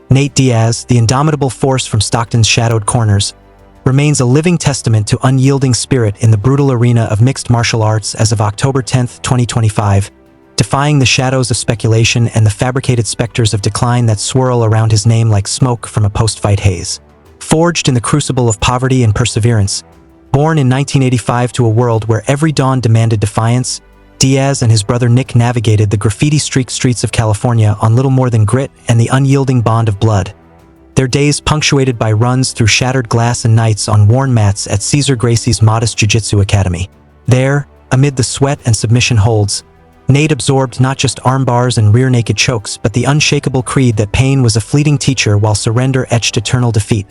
Nate Diaz, the indomitable force from Stockton's shadowed corners, remains a living testament to unyielding spirit in the brutal arena of mixed martial arts as of October 10, 2025, defying the shadows of speculation and the fabricated specters of decline that swirl around his name like smoke from a post-fight haze. Forged in the crucible of poverty and perseverance, born in 1985 to a world where every dawn demanded defiance, Diaz and his brother Nick navigated the graffiti-streaked streets of California on little more than grit and the unyielding bond of blood. Their days punctuated by runs through shattered glass and nights on worn mats at Cesar Gracie's modest jiu-jitsu academy. There, amid the sweat and submission holds, Nate absorbed not just arm bars and rear-naked chokes, but the unshakable creed that pain was a fleeting teacher while surrender etched eternal defeat.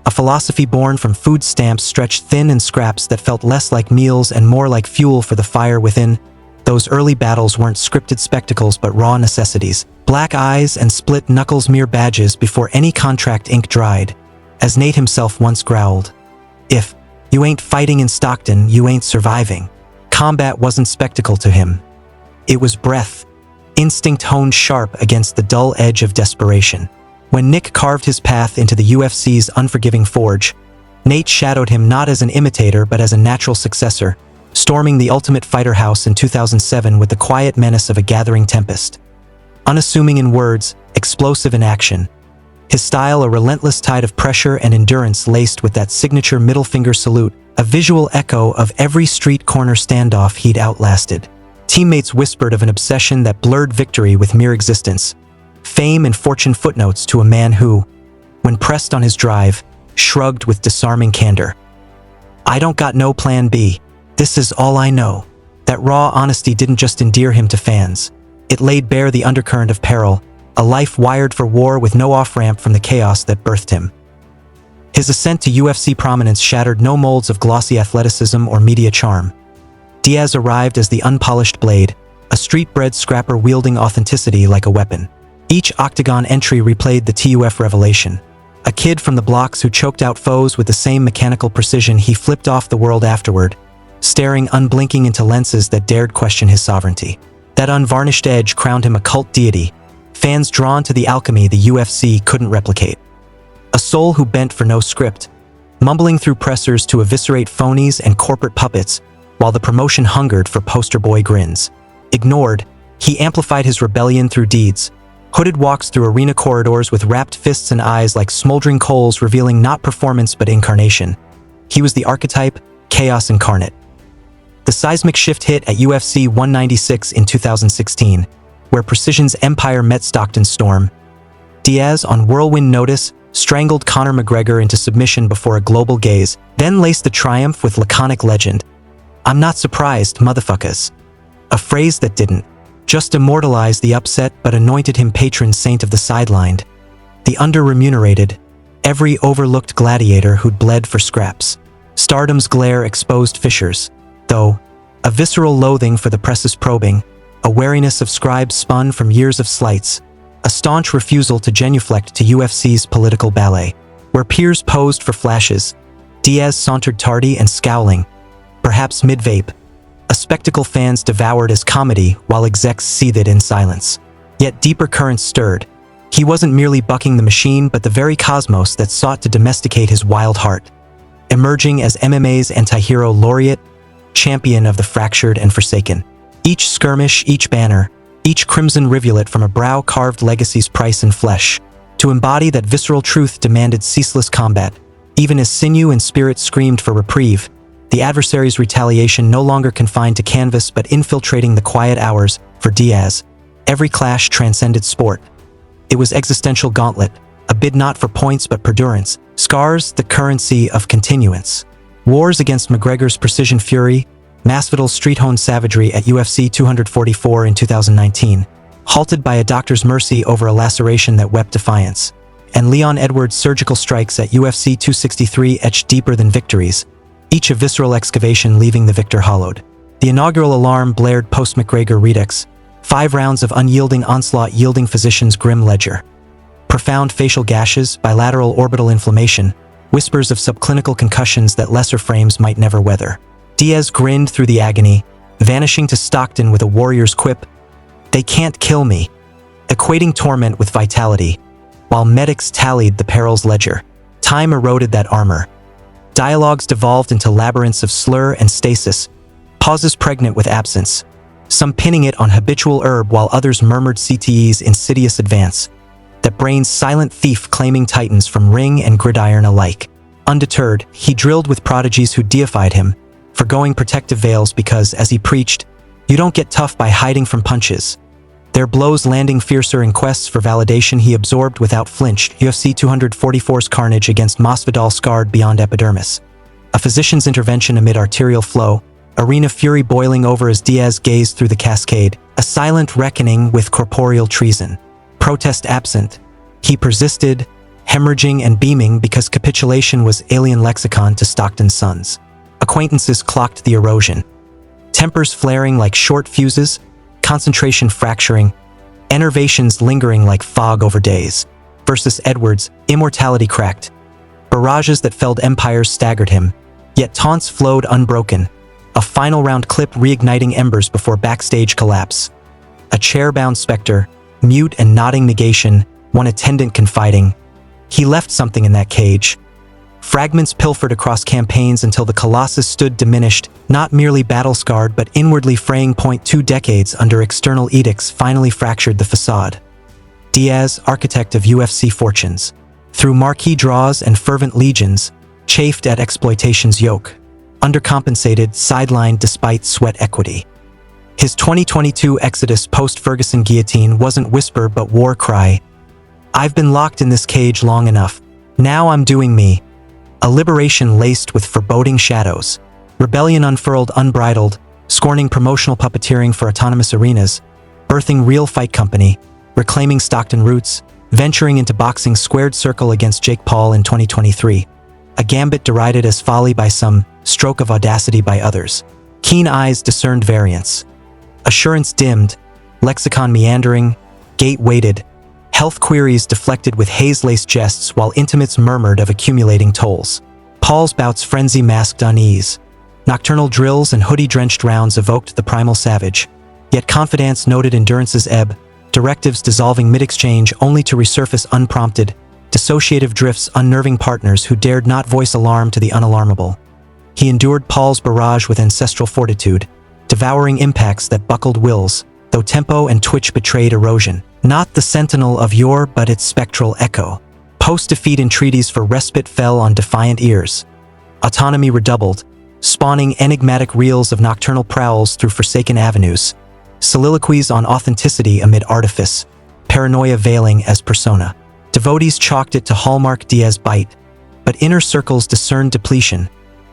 A philosophy born from food stamps stretched thin and scraps that felt less like meals and more like fuel for the fire within. Those early battles weren't scripted spectacles but raw necessities. Black eyes and split knuckles mere badges before any contract ink dried. As Nate himself once growled, "If you ain't fighting in Stockton, you ain't surviving." Combat wasn't spectacle to him. It was breath, instinct honed sharp against the dull edge of desperation. When Nick carved his path into the UFC's unforgiving forge, Nate shadowed him not as an imitator but as a natural successor, storming the Ultimate Fighter house in 2007 with the quiet menace of a gathering tempest. Unassuming in words, explosive in action, his style a relentless tide of pressure and endurance laced with that signature middle finger salute, a visual echo of every street corner standoff he'd outlasted. Teammates whispered of an obsession that blurred victory with mere existence, fame and fortune footnotes to a man who, when pressed on his drive, shrugged with disarming candor. "I don't got no plan B. This is all I know." That raw honesty didn't just endear him to fans. It laid bare the undercurrent of peril, a life wired for war with no off-ramp from the chaos that birthed him. His ascent to UFC prominence shattered no molds of glossy athleticism or media charm. Diaz arrived as the unpolished blade, a street-bred scrapper wielding authenticity like a weapon. Each Octagon entry replayed the TUF revelation. A kid from the blocks who choked out foes with the same mechanical precision he flipped off the world afterward, staring unblinking into lenses that dared question his sovereignty. That unvarnished edge crowned him a cult deity, fans drawn to the alchemy the UFC couldn't replicate. A soul who bent for no script, mumbling through pressers to eviscerate phonies and corporate puppets, while the promotion hungered for poster boy grins. Ignored, he amplified his rebellion through deeds. Hooded walks through arena corridors with wrapped fists and eyes like smoldering coals revealing not performance but incarnation. He was the archetype, chaos incarnate. The seismic shift hit at UFC 196 in 2016, where Precision's empire met Stockton's storm. Diaz, on whirlwind notice, strangled Conor McGregor into submission before a global gaze, then laced the triumph with laconic legend. "I'm not surprised, motherfuckers." A phrase that didn't just immortalize the upset but anointed him patron saint of the sidelined, the under-remunerated, every overlooked gladiator who'd bled for scraps. Stardom's glare exposed fissures, though, a visceral loathing for the press's probing, a wariness of scribes spun from years of slights, a staunch refusal to genuflect to UFC's political ballet. Where peers posed for flashes, Diaz sauntered tardy and scowling, perhaps mid-vape, a spectacle fans devoured as comedy while execs seethed in silence. Yet deeper currents stirred. He wasn't merely bucking the machine but the very cosmos that sought to domesticate his wild heart. Emerging as MMA's anti-hero laureate, champion of the fractured and forsaken. Each skirmish, each banner, each crimson rivulet from a brow-carved legacy's price in flesh. To embody that visceral truth demanded ceaseless combat. Even as sinew and spirit screamed for reprieve, the adversary's retaliation no longer confined to canvas but infiltrating the quiet hours. For Diaz, every clash transcended sport. It was existential gauntlet, a bid not for points but perdurance, scars the currency of continuance. Wars against McGregor's precision fury, Masvidal's street-honed savagery at UFC 244 in 2019, halted by a doctor's mercy over a laceration that wept defiance, and Leon Edwards' surgical strikes at UFC 263 etched deeper than victories, each a visceral excavation leaving the victor hollowed. The inaugural alarm blared post-McGregor redux, 5 rounds of unyielding onslaught yielding physicians' grim ledger. Profound facial gashes, bilateral orbital inflammation, whispers of subclinical concussions that lesser frames might never weather. Diaz grinned through the agony, vanishing to Stockton with a warrior's quip, "They can't kill me," equating torment with vitality. while medics tallied the peril's ledger. Time eroded that armor. Dialogues devolved into labyrinths of slur and stasis, pauses pregnant with absence, some pinning it on habitual herb while others murmured CTE's insidious advance, that brain's silent thief claiming titans from ring and gridiron alike. Undeterred, he drilled with prodigies who deified him, forgoing protective veils because, as he preached, you don't get tough by hiding from punches. Their blows landing fiercer in quests for validation he absorbed without flinch. UFC 244's carnage against Masvidal scarred beyond epidermis. A physician's intervention amid arterial flow, arena fury boiling over as Diaz gazed through the cascade, a silent reckoning with corporeal treason. Protest absent, he persisted, hemorrhaging and beaming because capitulation was alien lexicon to Stockton's sons. Acquaintances clocked the erosion. Tempers flaring like short fuses, concentration fracturing, enervations lingering like fog over days. Versus Edwards, immortality cracked. Barrages that felled empires staggered him, yet taunts flowed unbroken, a final round clip reigniting embers before backstage collapse. A chair-bound specter, mute and nodding negation, one attendant confiding, he left something in that cage. Fragments pilfered across campaigns until the Colossus stood diminished, not merely battle-scarred but inwardly fraying. 2 decades under external edicts finally fractured the facade. Diaz, architect of UFC fortunes, through marquee draws and fervent legions, chafed at exploitation's yoke, undercompensated, sidelined despite sweat equity. His 2022 exodus post-Ferguson guillotine wasn't whisper but war cry. I've been locked in this cage long enough. Now I'm doing me. A liberation laced with foreboding shadows. Rebellion unfurled unbridled, scorning promotional puppeteering for autonomous arenas, birthing real fight company, reclaiming Stockton roots, venturing into boxing's squared circle against Jake Paul in 2023. A gambit derided as folly by some, stroke of audacity by others. Keen eyes discerned variance. Assurance dimmed, lexicon meandering, gate weighted, health queries deflected with haze-laced jests while intimates murmured of accumulating tolls. Paul's bouts frenzy masked unease. Nocturnal drills and hoodie-drenched rounds evoked the primal savage. Yet confidence noted endurance's ebb, directives dissolving mid-exchange only to resurface unprompted, dissociative drifts unnerving partners who dared not voice alarm to the unalarmable. He endured Paul's barrage with ancestral fortitude, devouring impacts that buckled wills, though tempo and twitch betrayed erosion. Not the sentinel of yore but its spectral echo. Post-defeat entreaties for respite fell on defiant ears. Autonomy redoubled, spawning enigmatic reels of nocturnal prowls through forsaken avenues. Soliloquies on authenticity amid artifice, paranoia veiling as persona. Devotees chalked it to hallmark Diaz bite, but inner circles discerned depletion.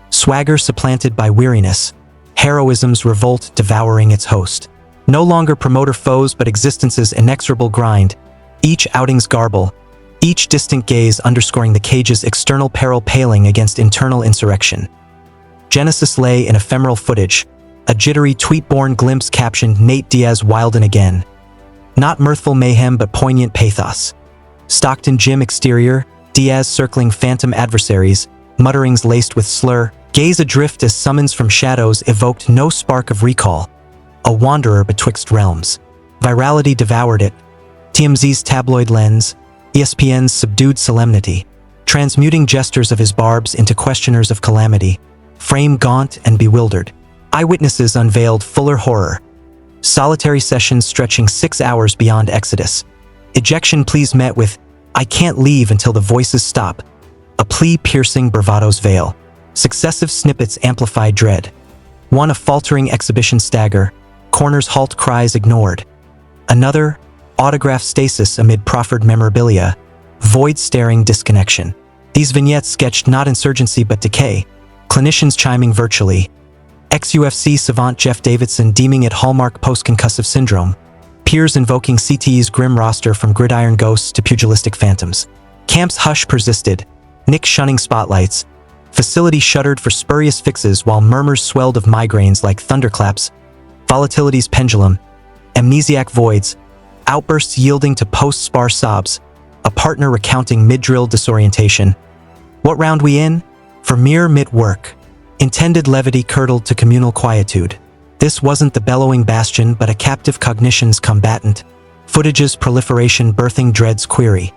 Swagger supplanted by weariness, heroism's revolt devouring its host. No longer promoter foes but existence's inexorable grind, each outing's garble, each distant gaze underscoring the cage's external peril paling against internal insurrection. Genesis lay in ephemeral footage, a jittery tweet-born glimpse captioned Nate Diaz wild and again. Not mirthful mayhem but poignant pathos. Stockton gym exterior, Diaz circling phantom adversaries, mutterings laced with slur, gaze adrift as summons from shadows evoked no spark of recall. A wanderer betwixt realms. Virality devoured it. TMZ's tabloid lens, ESPN's subdued solemnity, transmuting gestures of his barbs into questioners of calamity, frame gaunt and bewildered. Eyewitnesses unveiled fuller horror. Solitary sessions stretching 6 hours beyond exodus. Ejection pleas met with, "I can't leave until the voices stop." A plea piercing bravado's veil. Successive snippets amplified dread. One a faltering exhibition stagger, corners halt cries ignored. Another, autograph stasis amid proffered memorabilia, void staring disconnection. These vignettes sketched not insurgency but decay, clinicians chiming virtually. Ex-UFC savant Jeff Davidson deeming it hallmark post-concussive syndrome. Peers invoking CTE's grim roster from gridiron ghosts to pugilistic phantoms. Camp's hush persisted, Nick shunning spotlights. Facility shuddered for spurious fixes while murmurs swelled of migraines like thunderclaps. Volatility's pendulum, amnesiac voids, outbursts yielding to post-spar sobs, a partner recounting mid-drill disorientation. What round we in? For mere mid-work. Intended levity curdled to communal quietude. This wasn't the bellowing bastion but a captive cognition's combatant. Footage's proliferation birthing dread's query.